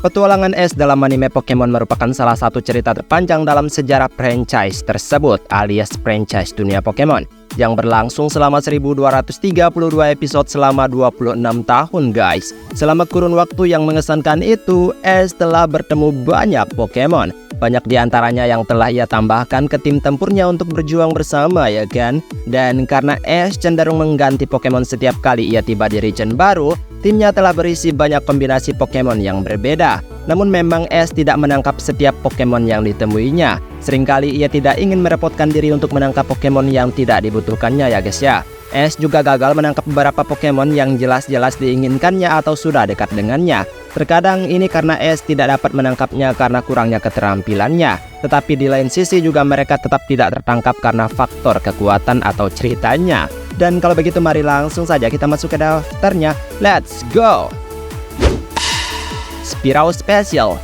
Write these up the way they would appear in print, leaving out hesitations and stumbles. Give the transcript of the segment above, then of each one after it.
Petualangan Ash dalam anime Pokemon merupakan salah satu cerita terpanjang dalam sejarah franchise tersebut, alias franchise dunia Pokemon, yang berlangsung selama 1232 episode selama 26 tahun guys. Selama kurun waktu yang mengesankan itu, Ash telah bertemu banyak Pokemon. Banyak diantaranya yang telah ia tambahkan ke tim tempurnya untuk berjuang bersama ya kan. Dan karena Ash cenderung mengganti Pokemon setiap kali ia tiba di region baru, timnya telah berisi banyak kombinasi Pokemon yang berbeda. Namun memang Ash tidak menangkap setiap Pokemon yang ditemuinya. Seringkali ia tidak ingin merepotkan diri untuk menangkap Pokemon yang tidak dibutuhkannya ya guys ya. Ash juga gagal menangkap beberapa Pokemon yang jelas-jelas diinginkannya atau sudah dekat dengannya. Terkadang ini karena Ash tidak dapat menangkapnya karena kurangnya keterampilannya. Tetapi di lain sisi juga mereka tetap tidak tertangkap karena faktor kekuatan atau ceritanya. Dan kalau begitu mari langsung saja kita masuk ke daftarnya. Let's go! Spearow Special.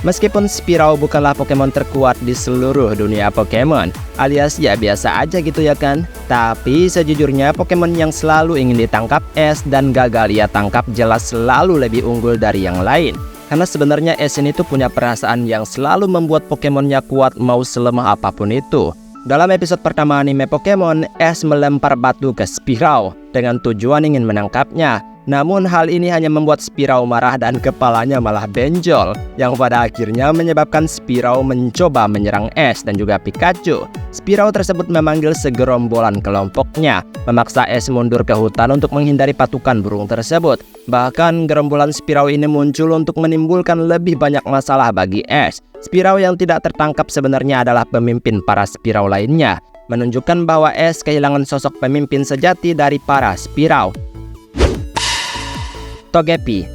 Meskipun Spearow bukanlah Pokemon terkuat di seluruh dunia Pokemon, alias ya biasa aja gitu ya kan. Tapi sejujurnya Pokemon yang selalu ingin ditangkap Ash dan gagal ia tangkap jelas selalu lebih unggul dari yang lain. Karena sebenarnya Ash ini tuh punya perasaan yang selalu membuat Pokemonnya kuat mau selemah apapun itu. Dalam episode pertama anime Pokemon, Ash melempar batu ke Spearow dengan tujuan ingin menangkapnya. Namun hal ini hanya membuat Spearow marah dan kepalanya malah benjol, yang pada akhirnya menyebabkan Spearow mencoba menyerang Ash dan juga Pikachu. Spearow tersebut memanggil segerombolan kelompoknya, memaksa Ash mundur ke hutan untuk menghindari patukan burung tersebut. Bahkan gerombolan Spearow ini muncul untuk menimbulkan lebih banyak masalah bagi Ash. Spearow yang tidak tertangkap sebenarnya adalah pemimpin para Spearow lainnya, menunjukkan bahwa Ash kehilangan sosok pemimpin sejati dari para Spearow. Togepi.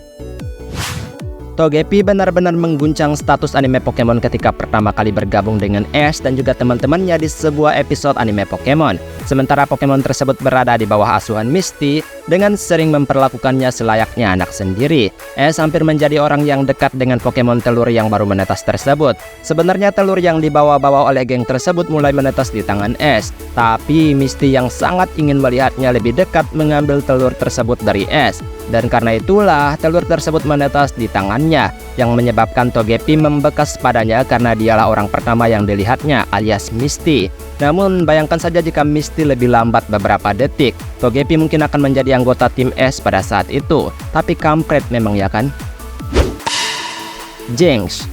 Togepi benar-benar mengguncang status anime Pokemon ketika pertama kali bergabung dengan Ash dan juga teman-temannya di sebuah episode anime Pokemon. Sementara Pokemon tersebut berada di bawah asuhan Misty dengan sering memperlakukannya selayaknya anak sendiri. Ash hampir menjadi orang yang dekat dengan Pokemon telur yang baru menetas tersebut. Sebenarnya telur yang dibawa-bawa oleh geng tersebut mulai menetas di tangan Ash, tapi Misty yang sangat ingin melihatnya lebih dekat mengambil telur tersebut dari Ash. Dan karena itulah telur tersebut menetas di tangannya, yang menyebabkan Togepi membekas padanya karena dialah orang pertama yang dilihatnya alias Misty. Namun bayangkan saja jika Misty lebih lambat beberapa detik, Togepi mungkin akan menjadi anggota tim Ash pada saat itu. Tapi kampret memang ya kan. Jynx.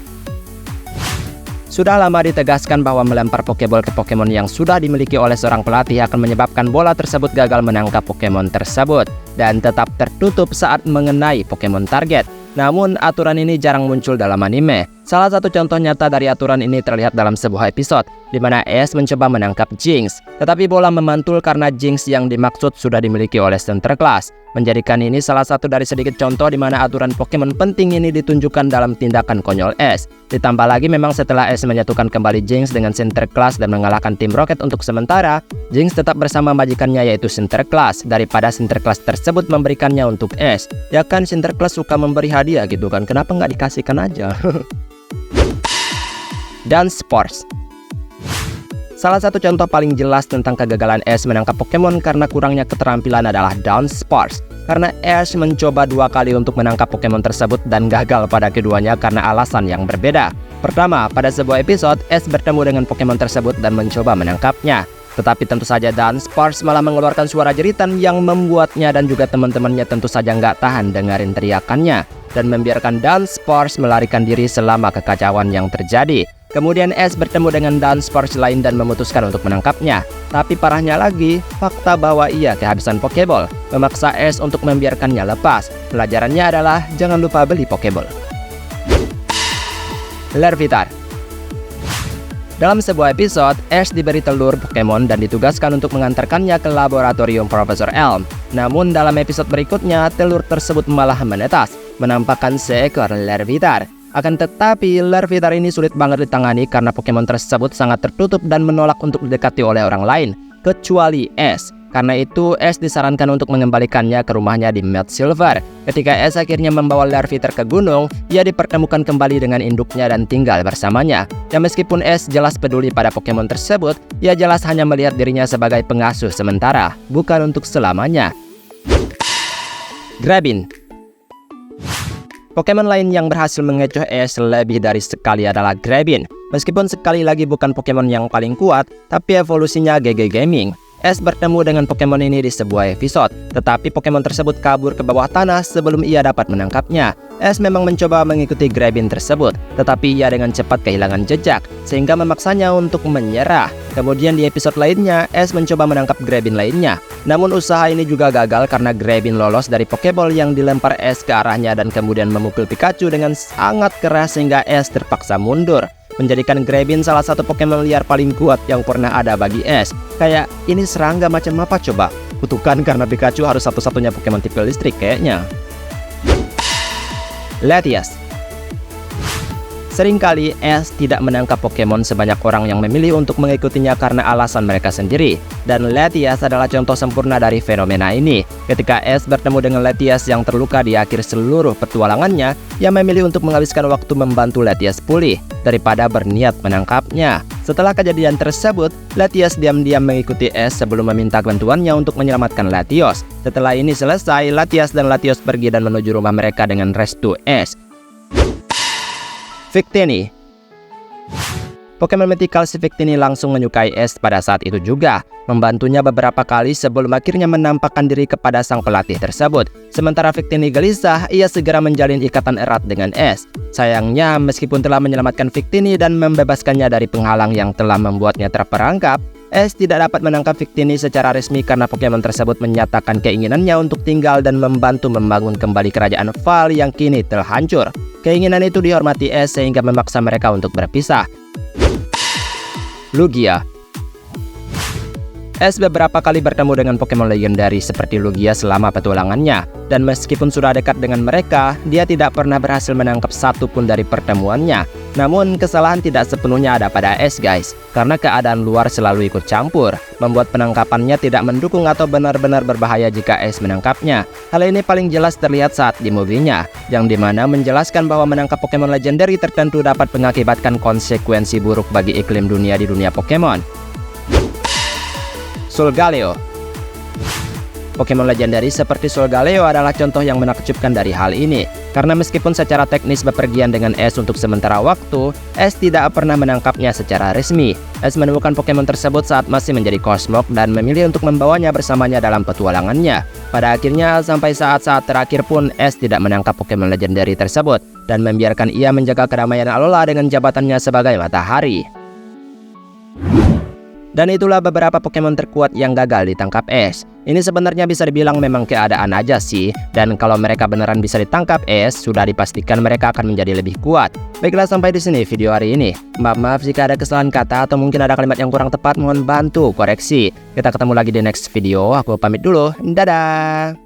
Sudah lama ditegaskan bahwa melempar Pokeball ke Pokemon yang sudah dimiliki oleh seorang pelatih akan menyebabkan bola tersebut gagal menangkap Pokemon tersebut dan tetap tertutup saat mengenai Pokemon target. Namun aturan ini jarang muncul dalam anime. Salah satu contoh nyata dari aturan ini terlihat dalam sebuah episode di mana Ash mencoba menangkap Jynx, tetapi bola memantul karena Jynx yang dimaksud sudah dimiliki oleh Sinterklas. Menjadikan ini salah satu dari sedikit contoh di mana aturan Pokemon penting ini ditunjukkan dalam tindakan konyol Ash. Ditambah lagi memang setelah Ash menyatukan kembali Jynx dengan Sinterklas dan mengalahkan tim Rocket untuk sementara, Jynx tetap bersama majikannya yaitu Sinterklas daripada Sinterklas tersebut memberikannya untuk Ash. Ya kan Sinterklas suka memberi hadiah gitu kan, kenapa nggak dikasihkan aja? Dunsparce. Salah satu contoh paling jelas tentang kegagalan Ash menangkap Pokemon karena kurangnya keterampilan adalah Dunsparce. Karena Ash mencoba 2 kali untuk menangkap Pokemon tersebut dan gagal pada keduanya karena alasan yang berbeda. Pertama, pada sebuah episode, Ash bertemu dengan Pokemon tersebut dan mencoba menangkapnya. Tetapi tentu saja Dunsparce malah mengeluarkan suara jeritan yang membuatnya dan juga teman-temannya tentu saja nggak tahan dengerin teriakannya dan membiarkan Dunsparce melarikan diri selama kekacauan yang terjadi. Kemudian Ash bertemu dengan Dunsparce lain dan memutuskan untuk menangkapnya. Tapi parahnya lagi, fakta bahwa ia kehabisan Pokeball memaksa Ash untuk membiarkannya lepas. Pelajarannya adalah jangan lupa beli Pokeball. Larvitar. Dalam sebuah episode, Ash diberi telur Pokemon dan ditugaskan untuk mengantarkannya ke laboratorium Profesor Elm. Namun dalam episode berikutnya, telur tersebut malah menetas, menampakkan seekor Larvitar. Akan tetapi, Larvitar ini sulit banget ditangani karena Pokemon tersebut sangat tertutup dan menolak untuk didekati oleh orang lain, kecuali Ash. Karena itu, Ash disarankan untuk mengembalikannya ke rumahnya di Melt Silver. Ketika Ash akhirnya membawa Larvitar ke gunung, ia dipertemukan kembali dengan induknya dan tinggal bersamanya. Dan meskipun Ash jelas peduli pada Pokemon tersebut, ia jelas hanya melihat dirinya sebagai pengasuh sementara, bukan untuk selamanya. Grabin. Pokemon lain yang berhasil mengecoh Ash lebih dari sekali adalah Greybin. Meskipun sekali lagi bukan Pokemon yang paling kuat, tapi evolusinya GG Gaming. Ash bertemu dengan Pokemon ini di sebuah episode, tetapi Pokemon tersebut kabur ke bawah tanah sebelum ia dapat menangkapnya. Ash memang mencoba mengikuti Greybin tersebut, tetapi ia dengan cepat kehilangan jejak, sehingga memaksanya untuk menyerah. Kemudian di episode lainnya, Ash mencoba menangkap Greybin lainnya. Namun usaha ini juga gagal karena Greybin lolos dari Pokeball yang dilempar Ash ke arahnya dan kemudian memukul Pikachu dengan sangat keras sehingga Ash terpaksa mundur, menjadikan Greybin salah satu Pokemon liar paling kuat yang pernah ada bagi Ash. Kayak ini serangga macam apa coba? Kutukan karena Pikachu harus satu-satunya Pokemon tipe listrik kayaknya. Latias. Seringkali Ash tidak menangkap Pokemon sebanyak orang yang memilih untuk mengikutinya karena alasan mereka sendiri. Dan Latias adalah contoh sempurna dari fenomena ini. Ketika Ash bertemu dengan Latias yang terluka di akhir seluruh petualangannya, ia memilih untuk menghabiskan waktu membantu Latias pulih daripada berniat menangkapnya. Setelah kejadian tersebut, Latias diam-diam mengikuti Ash sebelum meminta bantuannya untuk menyelamatkan Latios. Setelah ini selesai, Latias dan Latios pergi dan menuju rumah mereka dengan restu Ash. Victini. Pokemon Mythical si Victini langsung menyukai Ash pada saat itu juga, membantunya beberapa kali sebelum akhirnya menampakkan diri kepada sang pelatih tersebut. Sementara Victini gelisah, ia segera menjalin ikatan erat dengan Ash. Sayangnya, meskipun telah menyelamatkan Victini dan membebaskannya dari penghalang yang telah membuatnya terperangkap, Ash tidak dapat menangkap Victini secara resmi karena Pokemon tersebut menyatakan keinginannya untuk tinggal dan membantu membangun kembali kerajaan Val yang kini telah hancur. Keinginan itu dihormati Ash sehingga memaksa mereka untuk berpisah. Lugia. Ash beberapa kali bertemu dengan Pokemon legendari seperti Lugia selama petualangannya, dan meskipun sudah dekat dengan mereka, dia tidak pernah berhasil menangkap satu pun dari pertemuannya. Namun kesalahan tidak sepenuhnya ada pada Ash guys, karena keadaan luar selalu ikut campur, membuat penangkapannya tidak mendukung atau benar-benar berbahaya jika Ash menangkapnya. Hal ini paling jelas terlihat saat di movie-nya, yang dimana menjelaskan bahwa menangkap Pokemon legendary tertentu dapat mengakibatkan konsekuensi buruk bagi iklim dunia di dunia Pokemon. Solgaleo. Pokemon legendary seperti Solgaleo adalah contoh yang menakjubkan dari hal ini, karena meskipun secara teknis bepergian dengan Ash untuk sementara waktu, Ash tidak pernah menangkapnya secara resmi. Ash menemukan Pokemon tersebut saat masih menjadi Cosmog dan memilih untuk membawanya bersamanya dalam petualangannya. Pada akhirnya, sampai saat-saat terakhir pun Ash tidak menangkap Pokemon legendary tersebut dan membiarkan ia menjaga kedamaian Alola dengan jabatannya sebagai matahari. Dan itulah beberapa Pokemon terkuat yang gagal ditangkap Ash. Ini sebenarnya bisa dibilang memang keadaan aja sih. Dan kalau mereka beneran bisa ditangkap Ash, sudah dipastikan mereka akan menjadi lebih kuat. Baiklah, sampai di sini video hari ini. Maaf jika ada kesalahan kata atau mungkin ada kalimat yang kurang tepat, mohon bantu koreksi. Kita ketemu lagi di next video. Aku pamit dulu. Dadah.